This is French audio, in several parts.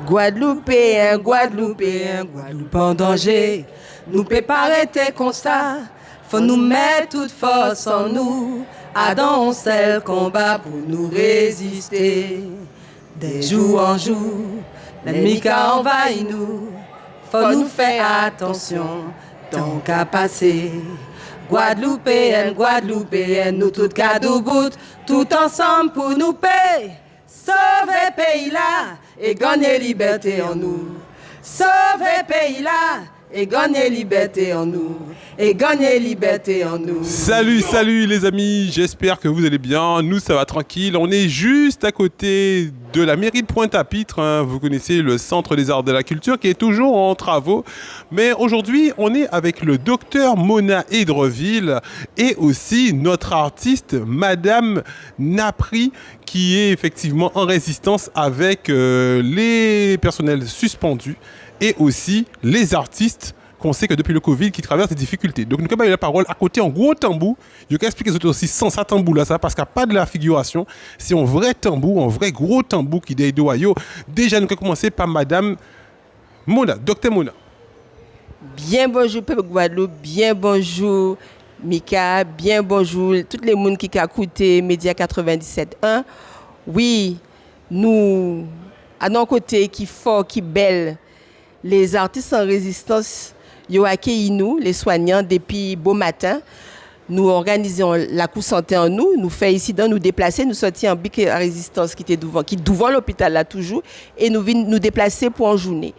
Guadeloupéen, Guadeloupéen, Guadeloupe en danger. Nous préparer tes constats, faut nous mettre toute force en nous. Adam, on sait le combat pour nous résister. Des jours en jour, l'ennemi a envahi nous. Faut nous faire attention, tant qu'à passer. Guadeloupéenne, Guadeloupéenne, nous toutes cadeaux bout, tout ensemble pour nous payer. Sauver pays là et gagner liberté en nous. Sauver pays là et gagner liberté en nous. Et gagner liberté en nous. Salut les amis, j'espère que vous allez bien. Nous ça va tranquille, on est juste à côté de la mairie de Pointe-à-Pitre, hein. Vous connaissez le Centre des Arts de la Culture qui est toujours en travaux. Mais aujourd'hui, on est avec le docteur Mona Edreville et aussi notre artiste, Madame Napri, qui est effectivement en résistance avec les personnels suspendus et aussi les artistes qu'on sait que depuis le Covid, qui traversent des difficultés. Donc, nous avons eu la parole à côté en gros tambour. Je vais expliquer aussi sans ça tambour là, ça, parce qu'il n'y a pas de la figuration. C'est un vrai tambour, un vrai gros tambour qui est doyo. Déjà, nous allons commencer par Madame Mona, Docteur Mona. Bien bonjour, Peuple Guadeloupe, bien bonjour, Mika, bien bonjour, tous les gens qui ont écouté Média 97.1. Oui, nous, à nos côtés, qui fort, qui belle, les artistes en résistance, ils ont accueilli nous, les soignants, depuis beau matin. Nous organisons la cour santé en nous, nous faisons ici, nous déplacer, nous sortir en bic à résistance qui était devant l'hôpital là toujours, et nous venons nous déplacer pour en journée.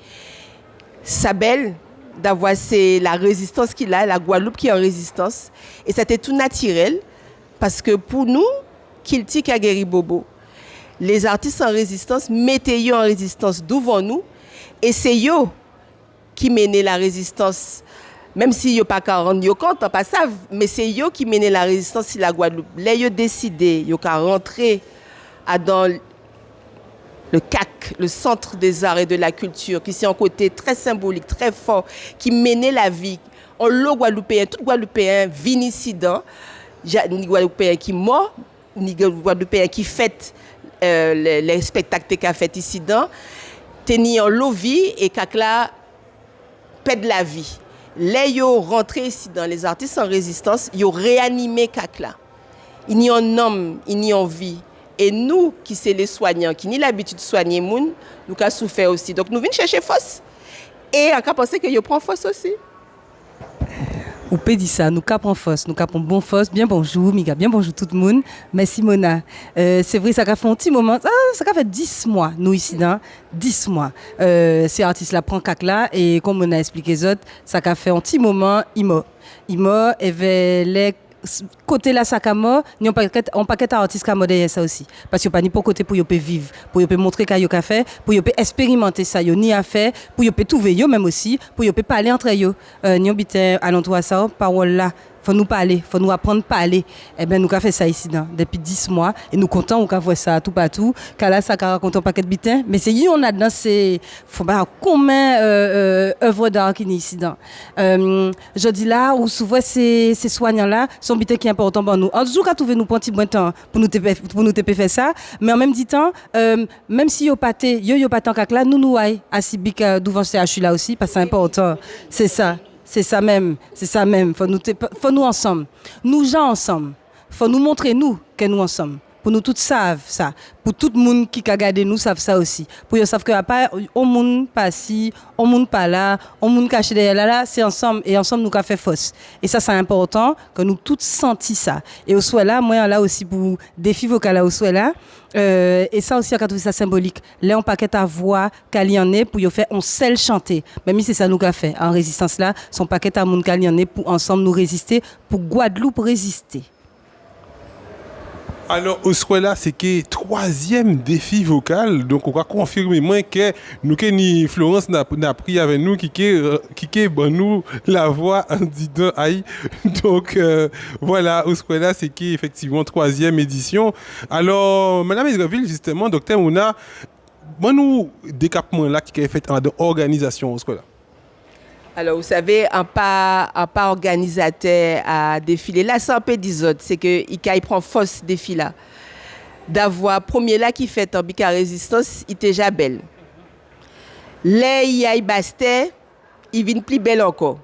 Ça belle d'avoir la résistance qu'il a, la Guadeloupe qui est en résistance, et c'était tout naturel, parce que pour nous, Kilti Kageri Bobo, les artistes en résistance, mettez-eux en résistance devant nous, et c'est eux qui mènent la résistance, même si yo pas 40, yo compte pas ça, mais c'est eux qui mènent la résistance sur la Guadeloupe. Là, yo décidé, yo qu'à rentrer dans le CAC, le Centre des Arts et de la Culture, qui c'est un côté très symbolique, très fort, qui menait la vie. On le Guadeloupéen, tout Guadeloupéen vit ici dedans, ni Guadeloupéen qui mort, ni Guadeloupéen qui fête les spectacles qu'a fait ici dedans. Tenir l'eau vie et qu'à pède la vie. Les yo rentré ici dans les artistes en résistance, yo réanimé Kakla. Il y a un homme, il y a une vie. Et nous, qui sommes les soignants, qui n'avons l'habitude de soigner les gens, nous avons souffert aussi. Donc nous venons chercher force. Et on a pensé que yo prend force aussi. Ou peut dire ça, nous capons force, nous capons bon force. Bien bonjour, Mika, bien bonjour tout le monde. Merci Mona. C'est vrai, ça a fait un petit moment, ça a fait 10 mois, nous ici, 10 mois. Ces artistes-là prennent Kakla et comme on a expliqué les autres, ça a fait un petit moment, il m'a les côté la sakamo ni on paquet d'artistes qui derrière ça aussi parce que pas ni pour côté pour yo peut vivre pour yo peut montrer qu'il y a fait pour yo peut expérimenter ça yo ni à faire pour yo peut trouver yo même aussi pour yo peut parler entre yo ni on bité alentour ça parole là faut nous parler, faut nous apprendre à parler. Eh bien, nous avons fait ça ici depuis 10 mois et nous comptons, on a fait ça tout partout. Car là, ça raconte un paquet de bitins. Mais c'est on a dans ces, faut pas combien œuvres d'art qui sont ici. Je dis là, où souvent ces soignants-là sont bitins qui sont importants pour nous. En tout cas, trouver nous un petit bon temps pour nous faire ça. Mais en même temps, même si yo pas tant là, nous aille à Sibik devant CHU là aussi, parce que c'est important. C'est ça. C'est ça même. Faut nous ensemble. Nous gens ensemble. Faut nous montrer nous que nous ensemble. Pour nous tous savent ça. Pour tout le monde qui a gardé nous savent ça aussi. Pour qu'ils savent que pas au monde pas ci, au monde pas là, au monde caché derrière là, c'est ensemble et ensemble nous qu'a fait force. Et ça c'est important que nous tous senti ça. Et au soit là, moi là aussi pour défi vocal là au soit là. Et ça aussi, on a trouvé ça symbolique. Là, on paquet à voix qu'elle y en est pour y faire on seul chanter. Même si c'est ça nous qu'a fait en résistance là, son paquet à monde qu'elle y en est pour ensemble nous résister, pour Guadeloupe résister. Alors, au soir là, c'est que troisième défi vocal. Donc, on va confirmer moins que nous, que ni Florence n'a pris avec nous, qui bon nous la voix en disant aïe. Donc, voilà, au soir là, c'est qu'effectivement troisième édition. Alors, Madame Edreville, justement, docteur Mona, bon nous décapement là qui est fait en organisation au soir là. Alors, vous savez, un pas organisateur à défiler. Là, c'est un peu des autres. C'est qu'il prend force défi là. D'avoir premier là qui fait un bica résistance, il était déjà belle. Les y basté, il vient plus belle encore.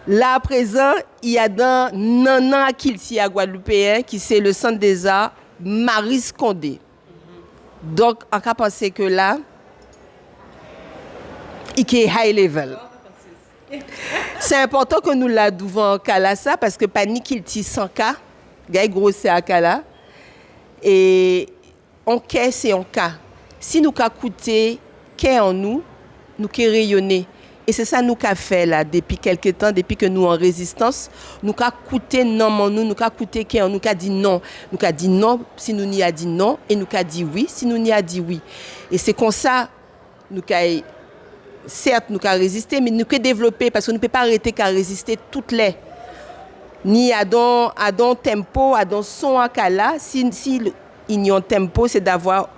Là, à présent, il y a dans Nanan Kilti à Guadeloupéen, qui c'est le centre des arts Maryse Condé. Donc, on peut penser que là, il est high level. C'est important que nous la devant Kalasa parce que pas ni Kilti 100K, gars gros c'est à Kala. Et on quai c'est en cas. Si nous qu'a coûté qu'est en nous, nous qu'a rayonné. Et c'est ça nous qu'a fait là depuis quelques temps, depuis que nous en résistance, nous qu'a coûté non en nous qu'a coûté qu'est en nous qu'a dit non. Nous qu'a dit non si nous n'y a dit non et nous qu'a dit oui si nous n'y a dit oui. Et c'est comme ça nous qu'a certes nous qu'a résisté mais nous qu'a développé parce qu'on ne peut pas arrêter qu'à résister toutes les ni à don tempo, à don son à kala si il y a un tempo c'est d'avoir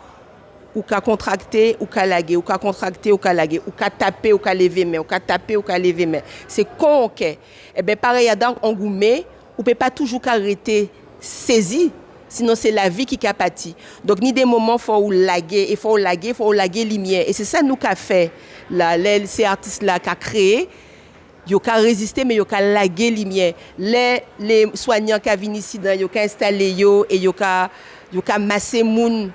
ou qu'à contracter ou qu'à laguer ou qu'à contracter ou qu'à laguer ou qu'à taper ou qu'à lever mais ou qu'à taper ou qu'à lever mais c'est con OK et ben pareil à dans engouement ou peut pas toujours arrêter saisi sinon c'est la vie qui pâtit donc ni des moments faut laguer et faut laguer lumière et c'est ça nous qu'a fait là ces artistes là qu'a créé yo ka résister mais yo ka laguer lumière les soignants qui viennent ici dans yo ka installer yo et yo ka masser moun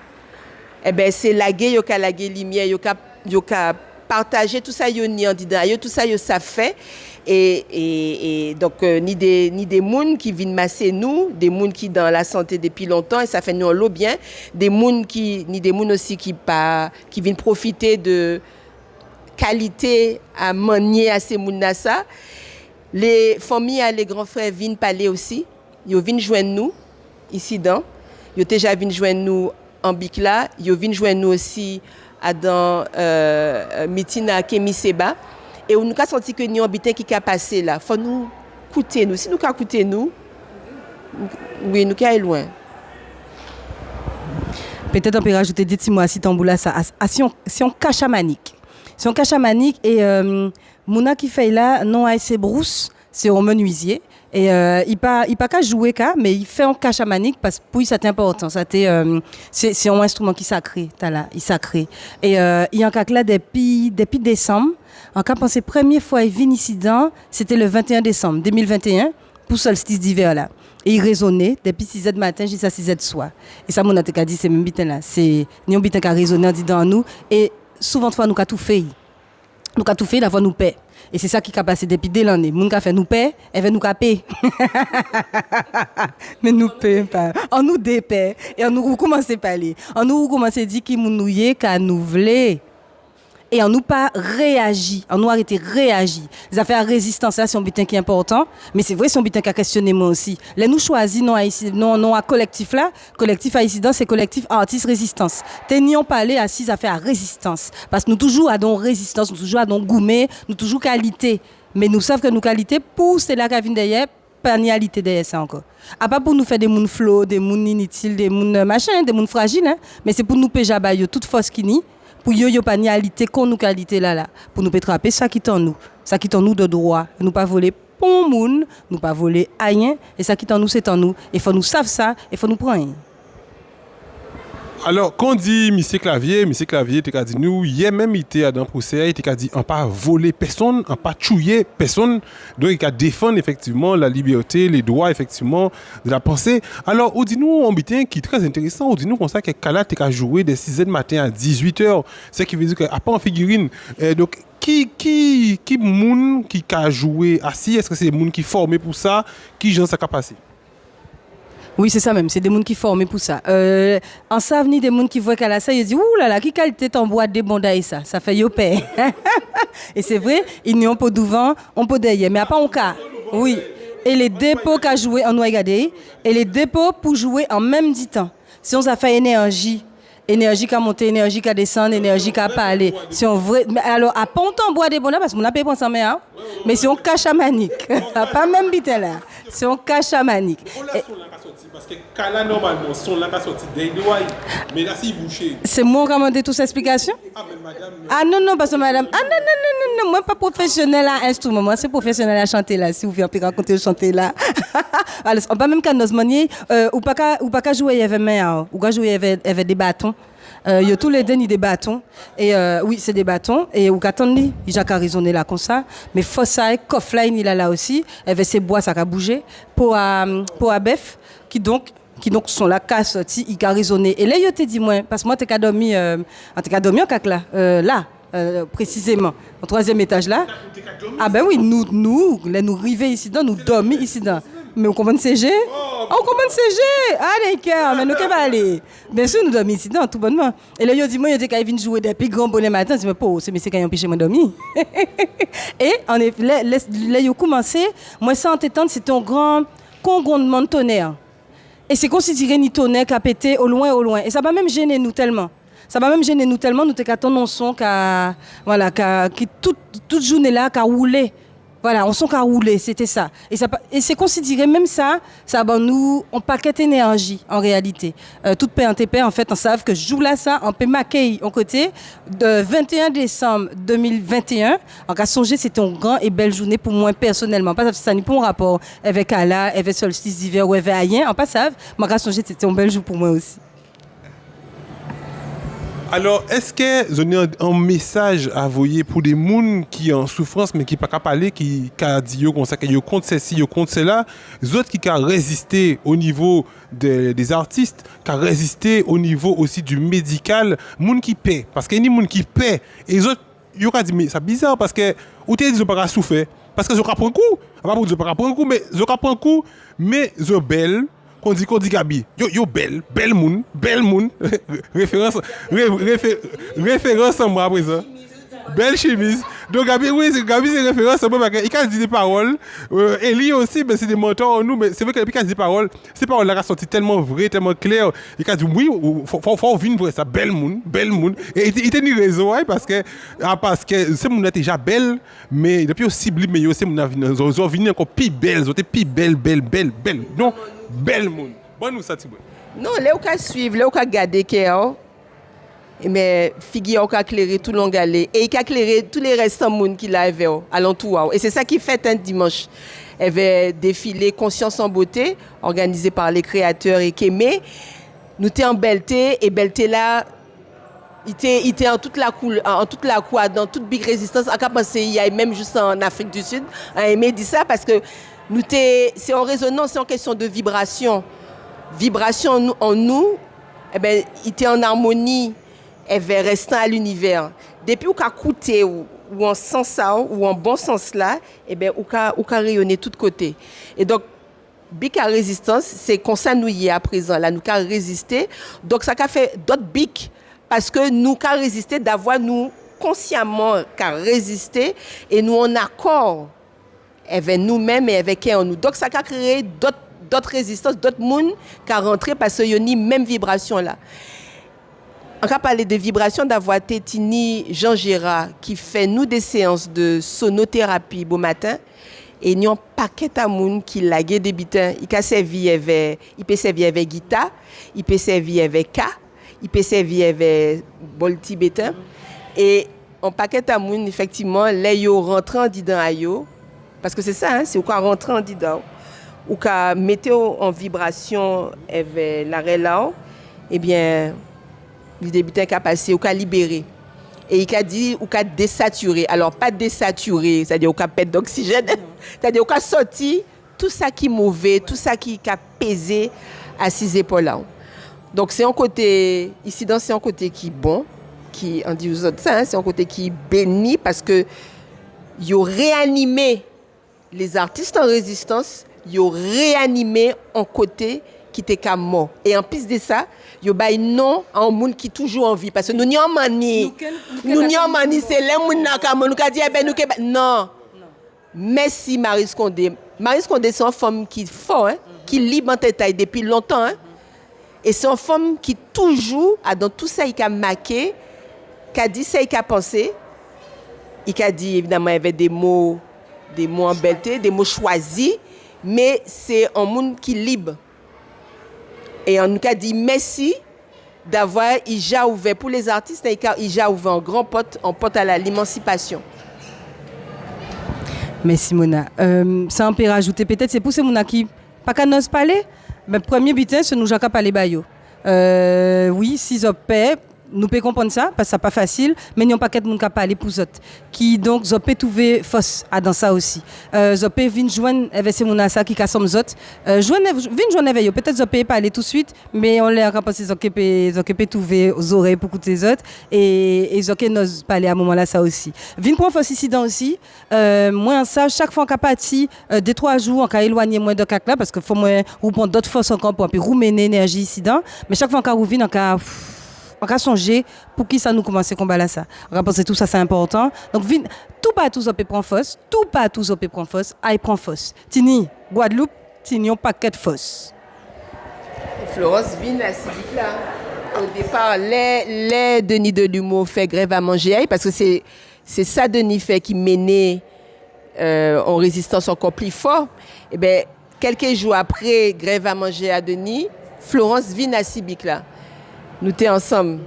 eh ben c'est laguer yo ka laguer lumière yo ka partager tout ça yo ni en dedans yo tout ça yo ça fait et donc ni des moun qui viennent masser nous des moun qui dans la santé depuis longtemps et ça fait nous l'eau bien des moun aussi qui viennent profiter de qualité à manier à ces moun ça les familles les grands frères viennent parler aussi ils viennent joindre nous ici dans ils déjà viennent joindre nous en Bicla ils viennent joindre nous aussi à dans meeting à Kémi Seba et on nous a senti que nous habitant qui a passé là faut nous coûter nous si nous ca coûter nous oui nous ca loin peut-être on peut rajouter des petits mots si tamboula ça si on cache chamanique. C'est un cas chamanique et Mouna qui fait là non à ses brousses, c'est un menuisier et il pas qu'à jouer qu'à mais il fait un cas chamanique parce que pour lui c'est important, c'est un instrument qui sacré, là, il sacré et il y a un cas là depuis décembre, en cas pensé première fois il vient ici dedans, c'était le 21 décembre 2021 pour solstice d'hiver là. Et il résonnait depuis 6h du matin jusqu'à 6h du soir. Et ça mon a dit c'est même bitin là, c'est ni un bitin qui a résonné dans nous et souvent de fois nous qu'a tout fait d'avoir nous paix et c'est ça qui a passé depuis des l'année moun qu'a fait nous paix elle veut nous caper mais nous paix pas on nous dépaix et on nous commencer parler on nous commencer dire qui moun nouyer qu'a nous vle et on nous pas réagi on nous arrêter réagir les affaires résistance là c'est un butin qui est important mais c'est vrai c'est un butin qui a questionné moi aussi les nous choisi non à collectif haïtien c'est collectif artistes résistance tenions parler à six affaires résistance parce que nous toujours à don résistance nous toujours à don gourmet nous toujours qualité mais nous savons que nous qualité pour c'est là qu'a vient derrière pénalité derrière ça encore à pas pour nous faire des moun flow des moun inutiles des moun machin des moun fragiles hein? Mais c'est pour nous péja ba yo toute force qui ni pour yo pas qualité qu'on nous qualité là pour nous attraper ça qui en nous de droit nous pas voler pour moun nous pas voler rien et ça qui en nous c'est en nous il faut nous savoir ça il faut nous prendre. Alors, quand on dit Monsieur Clavier, t'as dit nous, il y a même été dans le procès, il t'a dit on pas voler personne, on pas tuer personne, donc il a défendre effectivement la liberté, les droits effectivement de la pensée. Alors, on dit nous un bitin qui est très intéressant, on dit nous comme ça que Kala t'as joué de 6h du matin à 18h, c'est qui veut dire qu'à pas en figurine. Donc qui moun qui a joué assis, est-ce que c'est des moun qui formé pour ça, qui gens ça capacité? Oui, c'est ça même, c'est des gens qui formés pour ça. En savent ni des gens qui voient qu'à la ça, ils disent ouh là là, qui qualité ton bois de bondaï ça fait yo paix. Et c'est vrai, ils n'y ont pas devant, on peut derrière, mais à pas en cas. Oui. Et les dépôts qu'a joué en Ouagadé et les dépôts pour jouer en même temps. Si on a fait énergie qui a monté, énergie qui a descendu, énergie qui a parlé. Si on vrai, alors à Ponton bois des bonheurs parce qu'on a pas pensé mais mais si on cache chamanique, pas même bité là. Si on cache chamanique. Parce que Kala normalement son là qui sorti des doigts mais là c'est bouché. C'est moi qui ai demandé toute cette explication. Ah mais madame. Ah non parce que madame. Ah non moi pas professionnel à instrument, moi c'est professionnel à chanter là si vous voulez raconter chanter là. Alors on pas même qu'à nos manier ou pas jouer avec main ou pas jouer avec des bâtons. Il y a tous les deux des bâtons. Et oui, c'est des bâtons. Et au Katandi, il a raisonné là comme ça. Mais Fossai, Kofline, il a là aussi. Avec ses bois, ça a bougé. Pour à bœuf, qui donc sont là, qui sorti, il a raisonné. Et là, il te dit, moi, parce que moi, t'es dormi en cac là, là. Précisément, au 3e étage là. Ah ben oui, nous arrivons ici, nous dormons ici. Mais on comprend CG? On comprend CG? Ah, les cœurs, mais nous ne pas aller. Bien sûr, nous dormons ici, tout bonnement. Et là, il dit, moi, il dit qu'il vient jouer des plus grands bonnets matin. Je dis, mais pour, c'est monsieur qui a empêché moi de dormir. Et en effet, là, il a commencé, moi, ça en tétante, c'était un grand congondement de tonnerre. Et c'est considéré ni tonnerre qui a pété au loin. Et ça va même gêner nous tellement. Nous t'attendons son qui toute journée là qui a roulé. Voilà, on son qui a roulé, c'était ça. Et c'est considéré même ça nous on paquet d'énergie en réalité. Toute paix en TP en fait, on savent que jour là ça on peut maquer en côté de 21 décembre 2021. En cas songer c'était une grande et belle journée pour moi personnellement. Pas ça ni pour un rapport avec Allah, avec solstice d'hiver ou avec rien, en pas savent, mais en cas songer c'était un bel jour pour moi aussi. Alors, est-ce que vous avez un message à envoyer pour des gens qui sont en souffrance, mais qui ne peuvent pas parler, qui ont dit qu'ils comptent ceci, ils comptent cela, les autres qui ont résisté au niveau des artistes, qui ont résisté au niveau aussi du médical, les gens qui paient, parce qu'il y a des gens qui paient, et les autres, ils ont dit, mais c'est bizarre, parce que, ou tu dis, ils n'ont pas souffert, parce que ils ont pris un coup, pas pour dire qu'ils n'ont pas pris un coup, mais ils ont pris un coup, mais ils ont belle. Qu'on dit Gabi, yo belle moun, référence à moi à présent. Belle chemise. Donc Gabi c'est référence à moi parce qu'il a dit des paroles. Eli aussi, mais c'est des mentors en nous, mais c'est vrai qu'il a dit des paroles. Ces paroles-là sont sorties tellement vraies, tellement claires. Il a dit oui, faut vivre pour ça, belle moun. Et il a une raison, parce que ces moun étaient déjà belles, mais depuis aussi ciblé, mais ces moun ont venu encore plus belles, ont été plus belles. Donc belle monde. Bonne ou ça, Tiboué? Non, là, on suivre, là, on garder Kéo. Mais figure on a éclairé tout le long galé. Et il a éclairé tous les restants monde qui l'avaient à l'entour. Et c'est ça qui fait un dimanche. Il y avait défilé Conscience en beauté, organisé par les créateurs et Kémé. Nous étions en Belté, et Belté là, il était en toute la cour, dans toute big résistance. On a pensé, il y a même juste en Afrique du Sud. On a aimé dire ça parce que c'est en résonance, c'est en question de vibration. Vibration en nous, eh ben, il était en harmonie, restant à l'univers. Depuis qu'on a coûté ou en sens ça, ou en bon sens là, eh ben, on a rayonné de tous côtés. Et donc, Bic à résistance, c'est qu'on s'annouille à présent, là, nous avons résisté. Donc, ça a fait d'autres Bic, parce que nous avons résisté d'avoir nous consciemment résisté et nous en accord avec nous-mêmes et avec qui en nous. Donc, ça a créé d'autres résistances, d'autres mondes qui sont rentrés parce qu'il y a une même vibration là. On va parler de vibrations d'avoir Tétini Jean Gérard qui fait nous des séances de sonothérapie beau matin et nous un paquet de monde qui l'a des bitins. Il peut servir avec guitare, il peut servir avec K, il peut servir avec bol tibétain et un paquet de monde effectivement là yo rentrant dedans ayo parce que c'est ça hein, c'est quoi rentrant dedans ou qu'à mettre en vibration avec l'arrêt là eh bien le débutant qui a passé ou qui a libéré et il a dit ou qui a désaturé. Alors pas désaturé, c'est-à-dire ou qui a perdre d'oxygène, c'est-à-dire ou qui a sorti tout ça qui est mauvais, tout ça qui a pesé à ses épaules là. Donc c'est un côté ici dans c'est un côté qui est bon, qui on dit aux autres ça, hein, c'est un côté qui est béni parce que il a réanimé les artistes en résistance, il a réanimé un côté qui était comme mort. Et en plus de ça, il y a un nom à un monde qui est toujours en vie. Parce que nous n'y avons mani. Nous n'y avons mani, c'est les gens qui ont dit, non. Merci Marie Scondé. Marie Scondé, c'est une femme qui est forte, hein, qui libre en tête depuis longtemps. Hein. Et c'est une femme qui toujours, dans tout ça, il a marqué, qui a dit ça, il a pensé. Il a dit, évidemment, il y avait des mots en belleté, des mots choisis, mais c'est un monde qui est libre. Et on nous a dit merci d'avoir déjà ouvert pour les artistes, il a déjà ouvert un grand porte à l'émancipation. Merci Mona. Ça on peut rajouter peut-être c'est pour ces Mona qui pas qu'à nous parler, mais premier butin c'est nous Jacques parler bayo. Oui, si on paie nous pouvons comprendre ça, parce que ce n'est pas facile, mais il n'y a pas de monde qui parle pour eux. Qui donc, ils peuvent trouver force dans ça aussi. Ils peuvent venir joindre avec ces gens qui sont les autres. Venir joindre avec eux. Peut-être qu'ils peuvent parler tout de suite, mais on les a pensé qu'ils peuvent trouver aux oreilles pour écouter les autres. Et ils peuvent parler à un moment-là, ça aussi. Venir prendre force ici dans aussi. Moi, ça, chaque fois qu'on parti, 2-3 jours, on peut éloigner moins de cac là, parce qu'il faut moins prendre d'autres forces encore pour mener l'énergie ici dans. Mais chaque fois qu'on revient, on va songer pour qui ça nous commence à combattre ça. On va penser tout ça, c'est important. Donc, tout pas tous op prend force, tout pas tous op prend force, aïe prend force. Tini, Guadeloupe, tini un paquet de force. Florence vient à Civic là. Au départ, les Denis de l'humour fait grève à manger, parce que c'est ça Denis fait qui menait en résistance encore plus fort. Et bien, quelques jours après grève à manger à Denis, Florence vient à Civic là. Nous étions ensemble.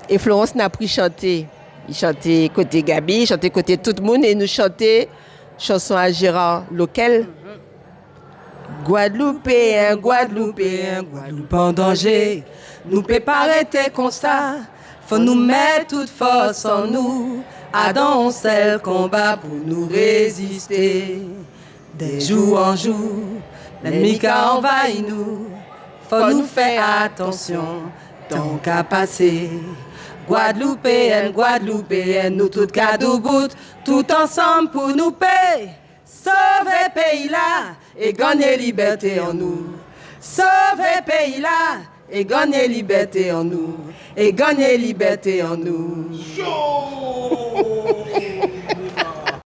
Et Florence n'a pris chanter. Il chantait côté Gabi, il chantait côté tout le monde et nous chantait chanson à Gérard Loquel. Guadeloupéen, Guadeloupéen, Guadeloupe en danger. Nous peut pas arrêter comme ça. Faut nous mettre toute force en nous. Adam, on sait le combat pour nous résister. Des jours en jour, l'ennemi a envahi nous. Faut nous faire attention. Tant qu'à passer, Guadeloupéenne, Guadeloupéenne, nous toutes cadeaux bout, tout ensemble pour nous payer. Sauver pays là et gagner liberté en nous. Sauver pays là et gagner liberté en nous. Et gagner liberté en nous.